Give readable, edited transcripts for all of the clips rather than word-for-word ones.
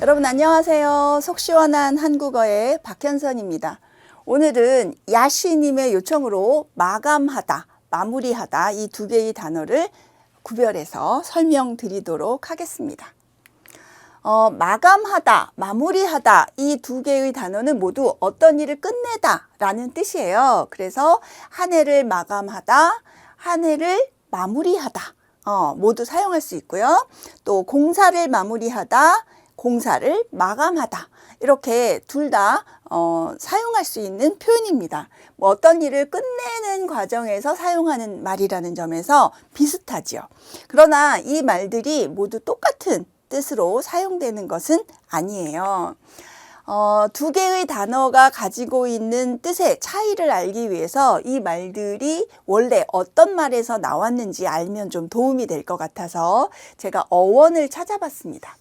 여러분 안녕하세요. 속 시원한 한국어의 박현선입니다. 오늘은 야시님의 요청으로 마감하다, 마무리하다 이 두 개의 단어를 구별해서 설명드리도록 하겠습니다. 마감하다, 마무리하다 이 두 개의 단어는 모두 어떤 일을 끝내다 라는 뜻이에요. 그래서 한 해를 마감하다, 한 해를 마무리하다 모두 사용할 수 있고요. 또 공사를 마무리하다, 공사를 마감하다 이렇게 둘 다 사용할 수 있는 표현입니다. 뭐 어떤 일을 끝내는 과정에서 사용하는 말이라는 점에서 비슷하죠. 그러나 이 말들이 모두 똑같은 뜻으로 사용되는 것은 아니에요. 두 개의 단어가 가지고 있는 뜻의 차이를 알기 위해서 이 말들이 원래 어떤 말에서 나왔는지 알면 좀 도움이 될 것 같아서 제가 어원을 찾아봤습니다.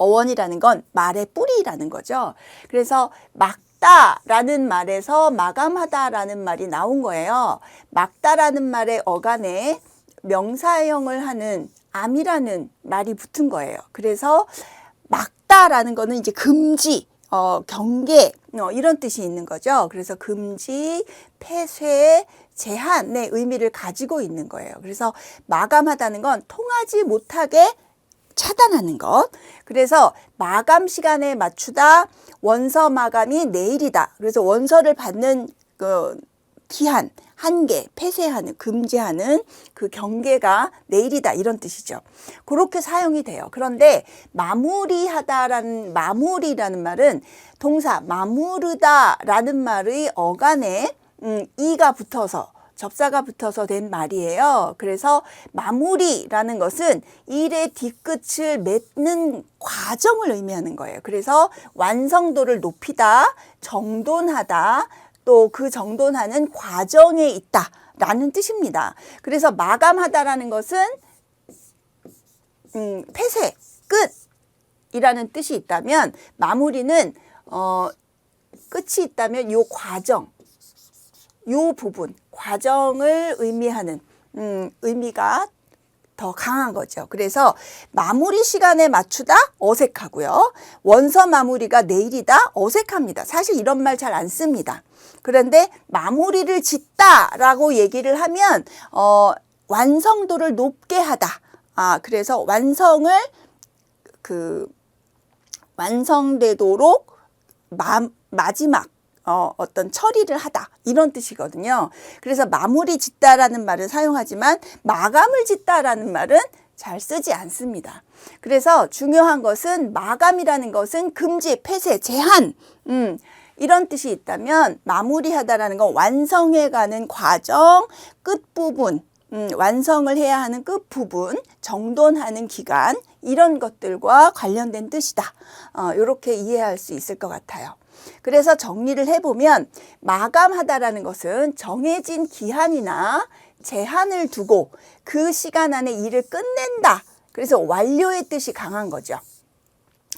어원이라는 건 말의 뿌리라는 거죠. 그래서 막다라는 말에서 마감하다라는 말이 나온 거예요. 막다라는 말의 어간에 명사형을 하는 암이라는 말이 붙은 거예요. 그래서 막다라는 거는 이제 금지, 경계 이런 뜻이 있는 거죠. 그래서 금지, 폐쇄, 제한의 의미를 가지고 있는 거예요. 그래서 마감하다는 건 통하지 못하게 차단하는 것. 그래서 마감 시간에 맞추다, 원서 마감이 내일이다. 그래서 원서를 받는 그 기한, 한계, 폐쇄하는, 금지하는 그 경계가 내일이다 이런 뜻이죠. 그렇게 사용이 돼요. 그런데 마무리하다라는 마무리라는 말은 동사 마무르다라는 말의 어간에 이가 붙어서 접사가 붙어서 된 말이에요. 그래서 마무리라는 것은 일의 뒤끝을 맺는 과정을 의미하는 거예요. 그래서 완성도를 높이다, 정돈하다, 또 그 정돈하는 과정에 있다 라는 뜻입니다. 그래서 마감하다라는 것은 폐쇄, 끝이라는 뜻이 있다면 마무리는 끝이 있다면 요 과정, 요 부분, 과정을 의미하는 의미가 더 강한 거죠. 그래서 마무리 시간에 맞추다 어색하고요. 원서 마무리가 내일이다 어색합니다. 사실 이런 말 잘 안 씁니다. 그런데 마무리를 짓다라고 얘기를 하면 완성도를 높게 하다. 그래서 완성을 완성되도록 마지막 어떤 처리를 하다 이런 뜻이거든요. 그래서 마무리 짓다라는 말을 사용하지만 마감을 짓다라는 말은 잘 쓰지 않습니다. 그래서 중요한 것은 마감이라는 것은 금지, 폐쇄, 제한 이런 뜻이 있다면 마무리하다라는 건 완성해가는 과정, 끝부분, 완성을 해야 하는 끝부분, 정돈하는 기간 이런 것들과 관련된 뜻이다. 이렇게 이해할 수 있을 것 같아요. 그래서 정리를 해보면 마감하다라는 것은 정해진 기한이나 제한을 두고 그 시간 안에 일을 끝낸다. 그래서 완료의 뜻이 강한 거죠.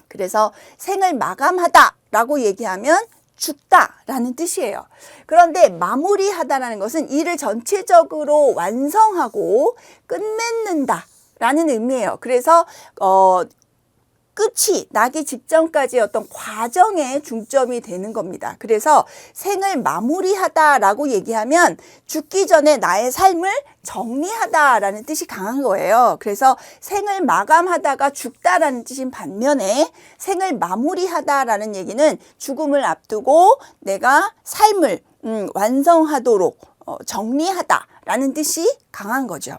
그래서 생을 마감하다라고 얘기하면 죽다라는 뜻이에요. 그런데 마무리하다라는 것은 일을 전체적으로 완성하고 끝맺는다라는 의미예요. 그래서 끝이 나기 직전까지 어떤 과정에 중점이 되는 겁니다. 그래서 생을 마무리하다라고 얘기하면 죽기 전에 나의 삶을 정리하다라는 뜻이 강한 거예요. 그래서 생을 마감하다가 죽다라는 뜻인 반면에 생을 마무리하다라는 얘기는 죽음을 앞두고 내가 삶을 완성하도록 정리하다라는 뜻이 강한 거죠.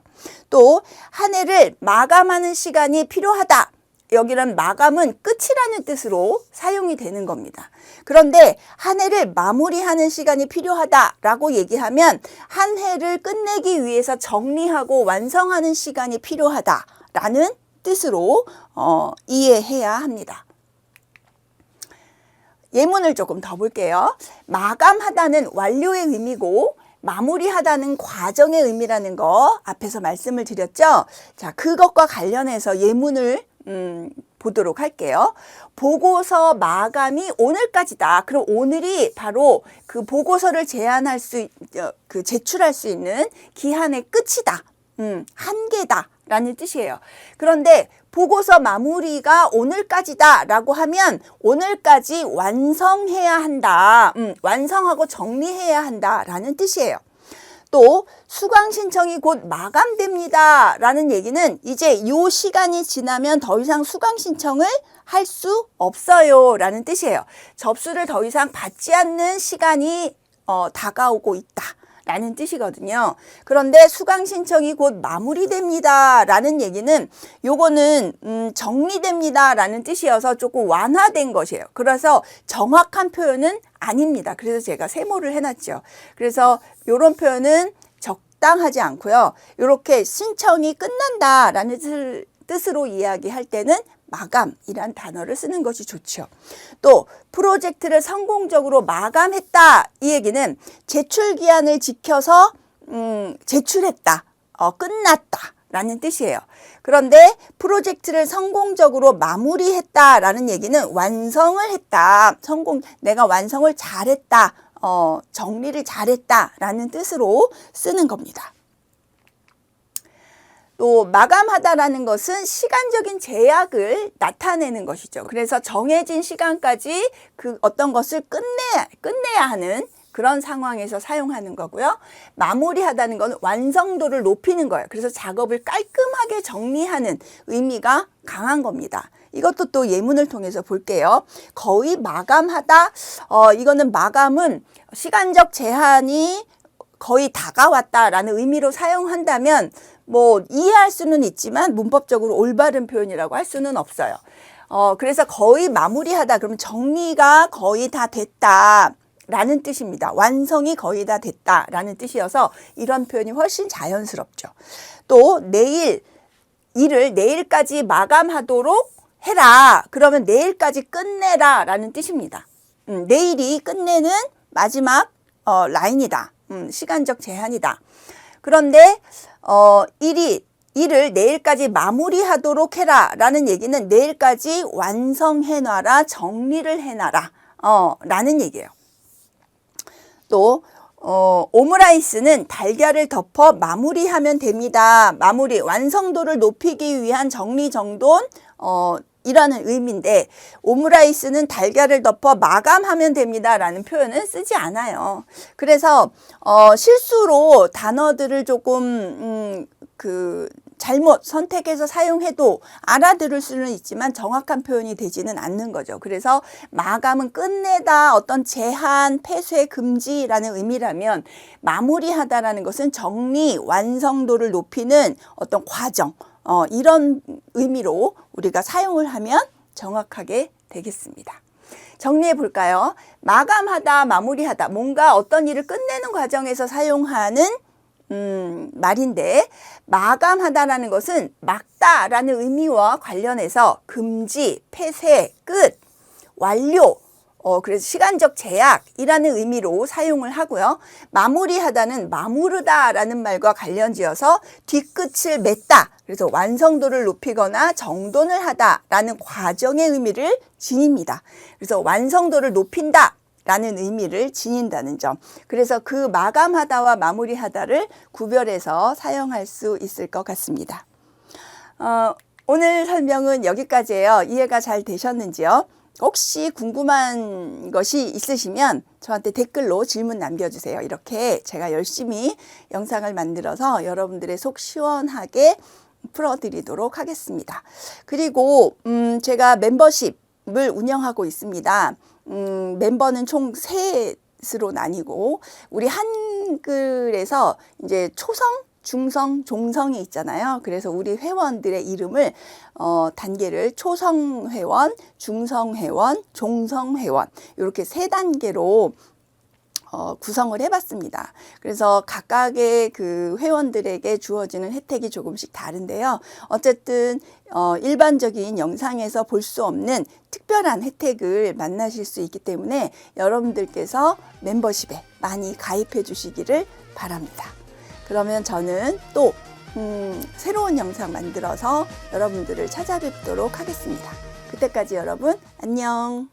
또 한 해를 마감하는 시간이 필요하다. 여기는 마감은 끝이라는 뜻으로 사용이 되는 겁니다. 그런데 한 해를 마무리하는 시간이 필요하다라고 얘기하면 한 해를 끝내기 위해서 정리하고 완성하는 시간이 필요하다라는 뜻으로 이해해야 합니다. 예문을 조금 더 볼게요. 마감하다는 완료의 의미고 마무리하다는 과정의 의미라는 거 앞에서 말씀을 드렸죠. 자, 그것과 관련해서 예문을 보도록 할게요. 보고서 마감이 오늘까지다. 그럼 오늘이 바로 그 보고서를 제출할 수 있는 기한의 끝이다. 한계다. 라는 뜻이에요. 그런데 보고서 마무리가 오늘까지다 라고 하면 오늘까지 완성해야 한다. 완성하고 정리해야 한다 라는 뜻이에요. 또 수강 신청이 곧 마감됩니다 라는 얘기는 이제 요 시간이 지나면 더 이상 수강 신청을 할 수 없어요 라는 뜻이에요. 접수를 더 이상 받지 않는 시간이 다가오고 있다 라는 뜻이거든요. 그런데 수강 신청이 곧 마무리됩니다 라는 얘기는 요거는 정리됩니다 라는 뜻이어서 조금 완화된 것이에요. 그래서 정확한 표현은 아닙니다. 그래서 제가 세모를 해놨죠. 그래서 요런 표현은 적당하지 않고요. 요렇게 신청이 끝난다 라는 뜻으로 이야기할 때는 마감이란 단어를 쓰는 것이 좋죠. 또 프로젝트를 성공적으로 마감했다 이 얘기는 제출 기한을 지켜서 제출했다, 끝났다 라는 뜻이에요. 그런데 프로젝트를 성공적으로 마무리했다 라는 얘기는 완성을 했다, 내가 완성을 잘했다, 정리를 잘했다 라는 뜻으로 쓰는 겁니다. 또 마감하다라는 것은 시간적인 제약을 나타내는 것이죠. 그래서 정해진 시간까지 그 어떤 것을 끝내야 하는 그런 상황에서 사용하는 거고요. 마무리하다는 건 완성도를 높이는 거예요. 그래서 작업을 깔끔하게 정리하는 의미가 강한 겁니다. 이것도 또 예문을 통해서 볼게요. 거의 마감하다, 이거는 마감은 시간적 제한이 거의 다가왔다라는 의미로 사용한다면 뭐 이해할 수는 있지만 문법적으로 올바른 표현이라고 할 수는 없어요. 그래서 거의 마무리하다 그러면 정리가 거의 다 됐다 라는 뜻입니다. 완성이 거의 다 됐다 라는 뜻이어서 이런 표현이 훨씬 자연스럽죠. 또 일을 내일까지 마감하도록 해라 그러면 내일까지 끝내라 라는 뜻입니다. 내일이 끝내는 마지막 라인이다. 시간적 제한이다. 그런데 일을 내일까지 마무리하도록 해라 라는 얘기는 내일까지 완성해놔라, 정리를 해놔라 라는 얘기예요. 또 오므라이스는 달걀을 덮어 마무리하면 됩니다. 마무리, 완성도를 높이기 위한 정리정돈 이라는 의미인데 오므라이스는 달걀을 덮어 마감하면 됩니다 라는 표현은 쓰지 않아요. 그래서 실수로 단어들을 조금 잘못 선택해서 사용해도 알아들을 수는 있지만 정확한 표현이 되지는 않는 거죠. 그래서 마감은 끝내다, 어떤 제한, 폐쇄, 금지라는 의미라면 마무리하다라는 것은 정리, 완성도를 높이는 어떤 과정, 이런 의미로 우리가 사용을 하면 정확하게 되겠습니다. 정리해 볼까요? 마감하다, 마무리하다, 뭔가 어떤 일을 끝내는 과정에서 사용하는 말인데 마감하다라는 것은 막다라는 의미와 관련해서 금지, 폐쇄, 끝, 완료, 그래서 시간적 제약이라는 의미로 사용을 하고요. 마무리하다는 마무르다라는 말과 관련지어서 뒤끝을 맺다, 그래서 완성도를 높이거나 정돈을 하다라는 과정의 의미를 지닙니다. 그래서 완성도를 높인다 라는 의미를 지닌다는 점. 그래서 그 마감하다와 마무리하다를 구별해서 사용할 수 있을 것 같습니다. 오늘 설명은 여기까지예요. 이해가 잘 되셨는지요? 혹시 궁금한 것이 있으시면 저한테 댓글로 질문 남겨주세요. 이렇게 제가 열심히 영상을 만들어서 여러분들의 속 시원하게 풀어드리도록 하겠습니다. 그리고 제가 멤버십을 운영하고 있습니다. 멤버는 총 셋으로 나뉘고 우리 한글에서 이제 초성, 중성, 종성이 있잖아요. 그래서 우리 회원들의 이름을 단계를 초성회원, 중성회원, 종성회원 이렇게 세 단계로 구성을 해봤습니다. 그래서 각각의 그 회원들에게 주어지는 혜택이 조금씩 다른데요. 어쨌든 일반적인 영상에서 볼 수 없는 특별한 혜택을 만나실 수 있기 때문에 여러분들께서 멤버십에 많이 가입해 주시기를 바랍니다. 그러면 저는 또 새로운 영상 만들어서 여러분들을 찾아뵙도록 하겠습니다. 그때까지 여러분 안녕.